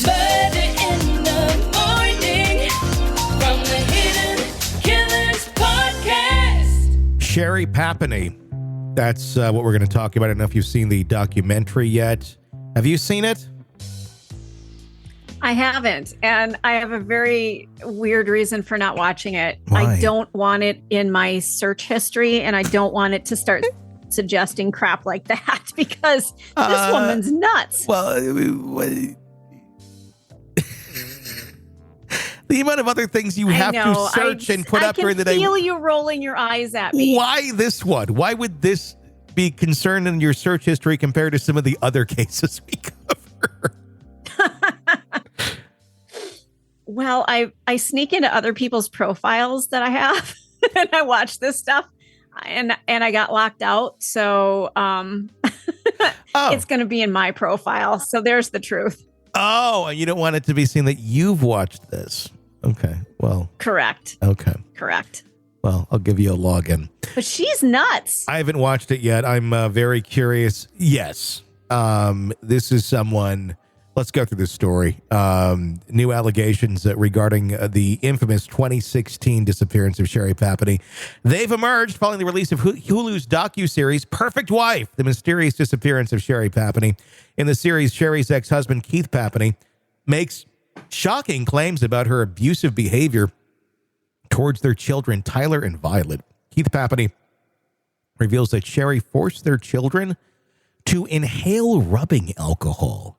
Murder in the morning from the Hidden Killers podcast. Sherri Papini. That's what we're going to talk about. I don't know if you've seen the documentary yet. Have you seen it? I haven't, and I have a very weird reason for not watching it. Why? I don't want it in my search history, and I don't want it to start suggesting crap like that because this woman's nuts. Well, the amount of other things you have to search and put up during the day. I can feel you rolling your eyes at me. Why this one? Why would this be concerned in your search history compared to some of the other cases we cover? Well, I sneak into other people's profiles that I have and I watch this stuff and I got locked out. So it's going to be in my profile. So there's the truth. Oh, and you don't want it to be seen that you've watched this. Okay. Well, correct. Okay. Correct. Well, I'll give you a login. But she's nuts. I haven't watched it yet. I'm very curious. Yes. This is someone. Let's go through this story. New allegations regarding the infamous 2016 disappearance of Sherri Papini. They've emerged following the release of Hulu's docuseries, Perfect Wife, the mysterious disappearance of Sherri Papini. In the series, Sherri's ex-husband, Keith Papini, makes shocking claims about her abusive behavior towards their children, Tyler and Violet. Keith Papini reveals that Sherri forced their children to inhale rubbing alcohol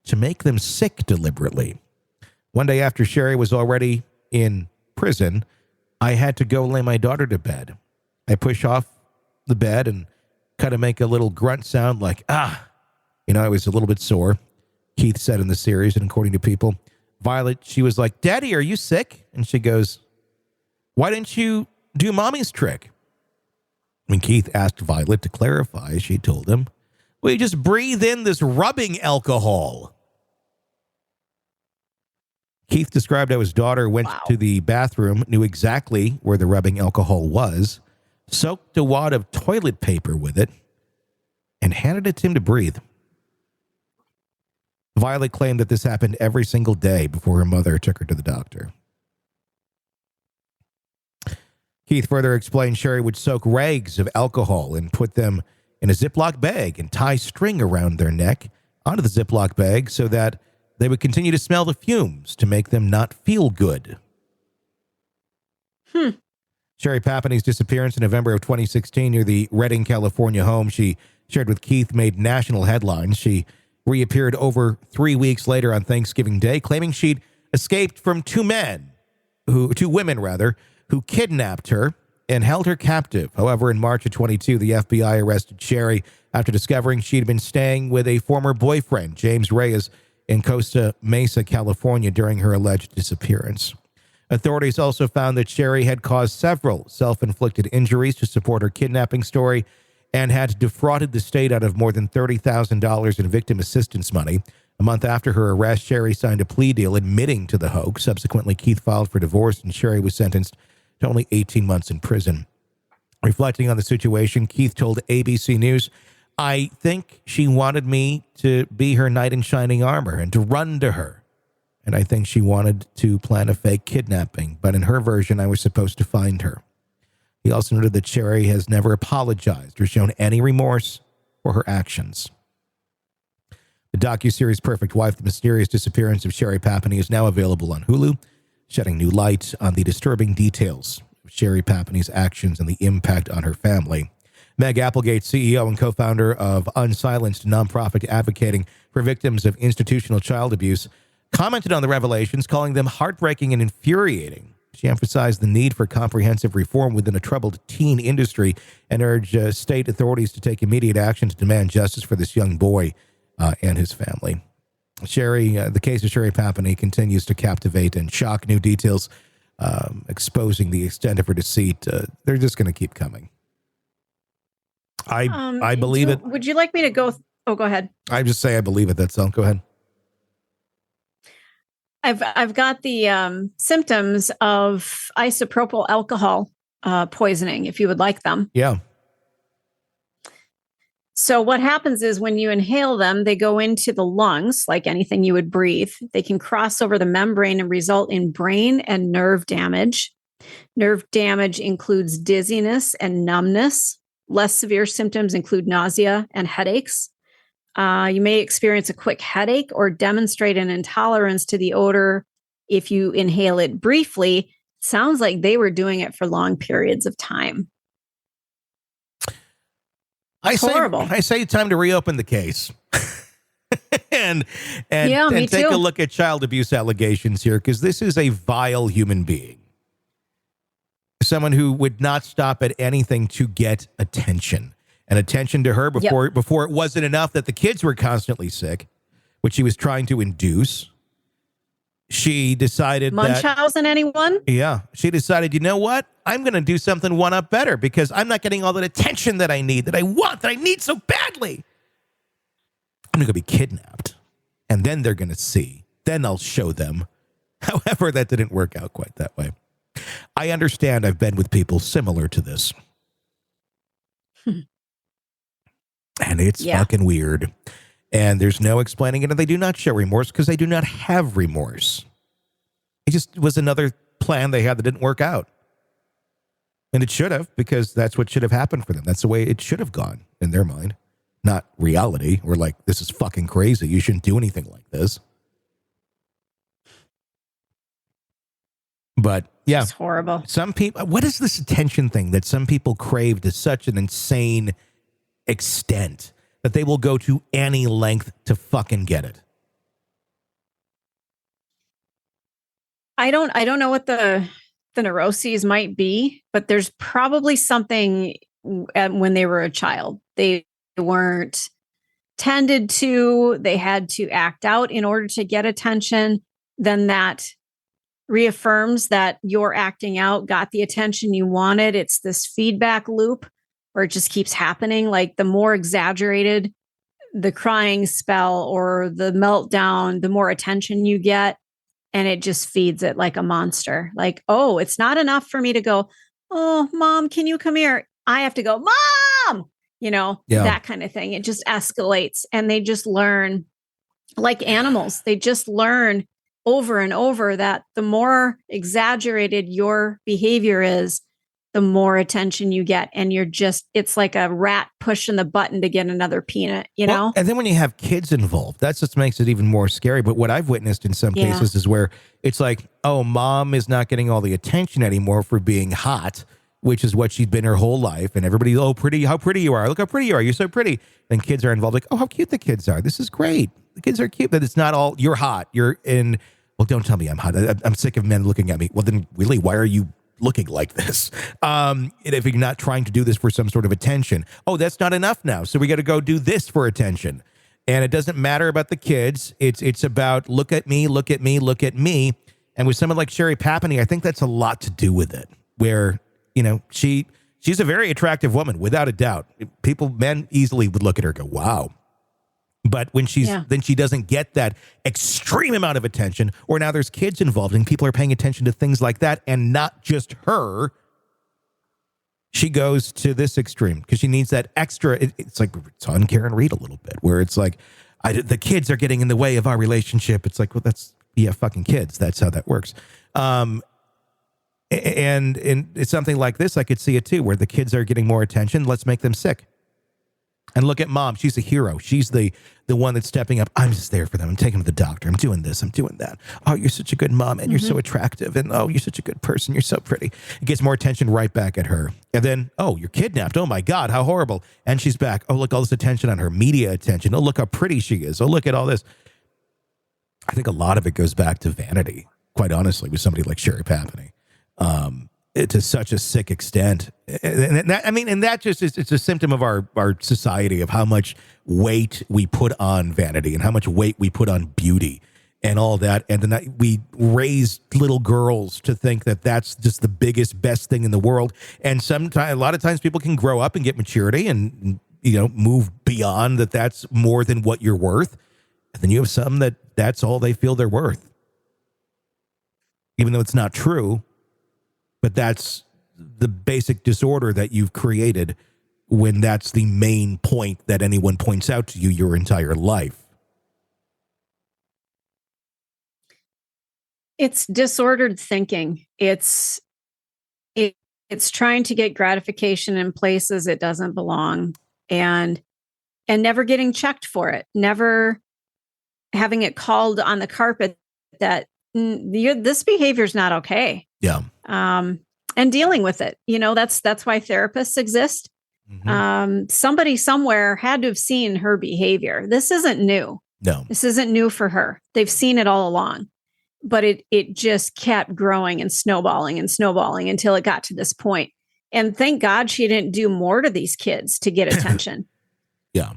to make them sick deliberately. One day after Sherri was already in prison, I had to go lay my daughter to bed. I push off the bed and kind of make a little grunt sound like, ah. You know, I was a little bit sore, Keith said in the series, and according to people. Violet, she was like, Daddy, are you sick? And she goes, why didn't you do mommy's trick? When Keith asked Violet to clarify, she told him, well, you just breathe in this rubbing alcohol. Keith described how his daughter went to the bathroom, knew exactly where the rubbing alcohol was, soaked a wad of toilet paper with it, and handed it to him to breathe. Violet claimed that this happened every single day before her mother took her to the doctor. Keith further explained Sherri would soak rags of alcohol and put them in a Ziploc bag and tie string around their neck onto the Ziploc bag so that they would continue to smell the fumes to make them not feel good. Sherri Papini's disappearance in November of 2016 near the Redding, California home she shared with Keith made national headlines. She reappeared over 3 weeks later on Thanksgiving Day, claiming she'd escaped from two women, who kidnapped her and held her captive. However, in March of 22, the FBI arrested Sherri after discovering she'd been staying with a former boyfriend, James Reyes, in Costa Mesa, California, during her alleged disappearance. Authorities also found that Sherri had caused several self-inflicted injuries to support her kidnapping story and had defrauded the state out of more than $30,000 in victim assistance money. A month after her arrest, Sherri signed a plea deal admitting to the hoax. Subsequently, Keith filed for divorce, and Sherri was sentenced to only 18 months in prison. Reflecting on the situation, Keith told ABC News, I think she wanted me to be her knight in shining armor and to run to her. And I think she wanted to plan a fake kidnapping, but in her version, I was supposed to find her. He also noted that Sherri has never apologized or shown any remorse for her actions. The docuseries Perfect Wife, The Mysterious Disappearance of Sherri Papini is now available on Hulu, shedding new light on the disturbing details of Sherri Papini's actions and the impact on her family. Meg Applegate, CEO and co-founder of Unsilenced, nonprofit advocating for victims of institutional child abuse, commented on the revelations, calling them heartbreaking and infuriating. She emphasized the need for comprehensive reform within a troubled teen industry and urged state authorities to take immediate action to demand justice for this young boy and his family. The case of Sherri Papini continues to captivate and shock. New details exposing the extent of her deceit. They're just going to keep coming. I believe it. Would you like me to go? Go ahead. I just say I believe it. That's all. Go ahead. I've got the symptoms of isopropyl alcohol poisoning, if you would like them. Yeah. So what happens is when you inhale them, they go into the lungs, like anything you would breathe. They can cross over the membrane and result in brain and nerve damage. Nerve damage includes dizziness and numbness. Less severe symptoms include nausea and headaches. You may experience a quick headache or demonstrate an intolerance to the odor if you inhale it briefly. Sounds like they were doing it for long periods of time. Horrible. I say time to reopen the case. and take too. a look at child abuse allegations here, because this is a vile human being. Someone who would not stop at anything to get attention. And attention to her before it wasn't enough that the kids were constantly sick, which she was trying to induce. She decided Munchausen, anyone? Yeah. She decided, you know what? I'm going to do something one up better because I'm not getting all that attention that I need, that I want, that I need so badly. I'm going to go be kidnapped. And then they're going to see. Then I'll show them. However, that didn't work out quite that way. I understand. I've been with people similar to this. And it's fucking weird. And there's no explaining it. And they do not show remorse because they do not have remorse. It just was another plan they had that didn't work out. And it should have, because that's what should have happened for them. That's the way it should have gone in their mind. Not reality. Or like, this is fucking crazy. You shouldn't do anything like this. But yeah. It's horrible. Some people, what is this attention thing that some people crave to such an insane extent that they will go to any length to fucking get it? I don't know what the neuroses might be, but there's probably something when they were a child. They weren't tended to, they had to act out in order to get attention. Then that reaffirms that your acting out got the attention you wanted. It's this feedback loop where it just keeps happening. Like the more exaggerated the crying spell or the meltdown, the more attention you get. And it just feeds it like a monster. Like, oh, it's not enough for me to go, oh, mom, can you come here? I have to go, mom, that kind of thing. It just escalates. And they just learn, like animals, they just learn over and over that the more exaggerated your behavior is, the more attention you get. And it's like a rat pushing the button to get another peanut, know? And then when you have kids involved, that just makes it even more scary. But what I've witnessed in some cases is where it's like, oh, mom is not getting all the attention anymore for being hot, which is what she's been her whole life. And everybody, oh, pretty, how pretty you are. Look how pretty you are. You're so pretty. And kids are involved like, oh, how cute the kids are. This is great. The kids are cute. But it's not all, you're hot. You're in, well, don't tell me I'm hot. I'm sick of men looking at me. Well, then really, why are you looking like this? If you're not trying to do this for some sort of attention, oh, that's not enough now. So we got to go do this for attention. And it doesn't matter about the kids. It's about look at me, look at me, look at me. And with someone like Sherri Papini, I think that's a lot to do with it. Where, she's a very attractive woman, without a doubt. Men easily would look at her and go, wow. But when then she doesn't get that extreme amount of attention, or now there's kids involved and people are paying attention to things like that, and not just her. She goes to this extreme because she needs that extra. It's like it's on Karen Reed a little bit, where it's like the kids are getting in the way of our relationship. It's like, well, that's fucking kids. That's how that works. And it's something like this. I could see it too, where the kids are getting more attention. Let's make them sick. And look at mom. She's a hero. She's the one that's stepping up. I'm just there for them. I'm taking them to the doctor. I'm doing this. I'm doing that. Oh, you're such a good mom. And you're so attractive. And oh, you're such a good person. You're so pretty. It gets more attention right back at her. And then, oh, you're kidnapped. Oh my God, how horrible. And she's back. Oh, look, all this attention on her. Media attention. Oh, look how pretty she is. Oh, look at all this. I think a lot of it goes back to vanity, quite honestly, with somebody like Sherri Papini. To such a sick extent. And that just is, it's a symptom of our society, of how much weight we put on vanity and how much weight we put on beauty and all that. And then we raise little girls to think that that's just the biggest, best thing in the world. And a lot of times people can grow up and get maturity and, move beyond that. That's more than what you're worth. And then you have some that's all they feel they're worth. Even though it's not true. But that's the basic disorder that you've created when that's the main point that anyone points out to you your entire life. It's disordered thinking. It's trying to get gratification in places it doesn't belong, and never getting checked for it, never having it called on the carpet that this behavior is not okay. Yeah. And dealing with it. That's why therapists exist. Mm-hmm. Somebody somewhere had to have seen her behavior. This isn't new. No. This isn't new for her. They've seen it all along. But it just kept growing and snowballing until it got to this point. And thank God she didn't do more to these kids to get attention. Yeah.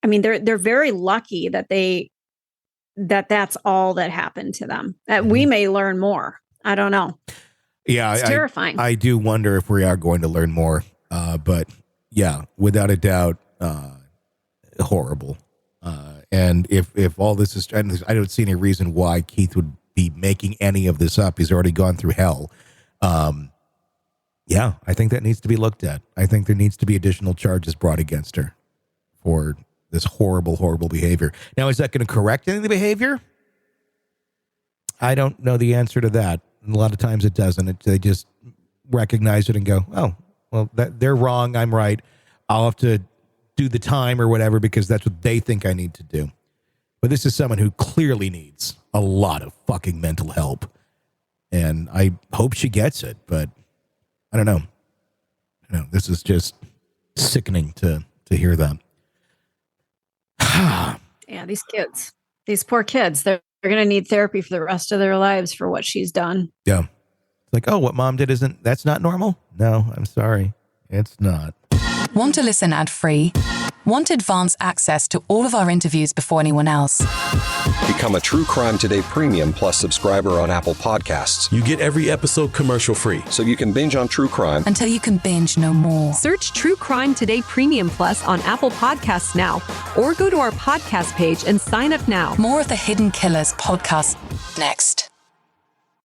I mean, they're very lucky that that's all that happened to them. We may learn more. I don't know. Yeah. It's terrifying. I do wonder if we are going to learn more. But yeah, without a doubt, horrible. And if all this is, and I don't see any reason why Keith would be making any of this up. He's already gone through hell. Yeah, I think that needs to be looked at. I think there needs to be additional charges brought against her for this horrible, horrible behavior. Now, is that going to correct any of the behavior? I don't know the answer to that. And a lot of times it doesn't. They just recognize it and go, oh, well, they're wrong. I'm right. I'll have to do the time or whatever because that's what they think I need to do. But this is someone who clearly needs a lot of fucking mental help. And I hope she gets it, but I don't know. This is just sickening to hear that. Yeah, these poor kids, they're going to need therapy for the rest of their lives for what she's done. Yeah. It's like, oh, what mom did that's not normal? No, I'm sorry. It's not. Want to listen ad-free? Want advance access to all of our interviews before anyone else? Become a True Crime Today Premium Plus subscriber on Apple Podcasts. You get every episode commercial-free. So you can binge on true crime until you can binge no more. Search True Crime Today Premium Plus on Apple Podcasts now, or go to our podcast page and sign up now. More of the Hidden Killers podcast next.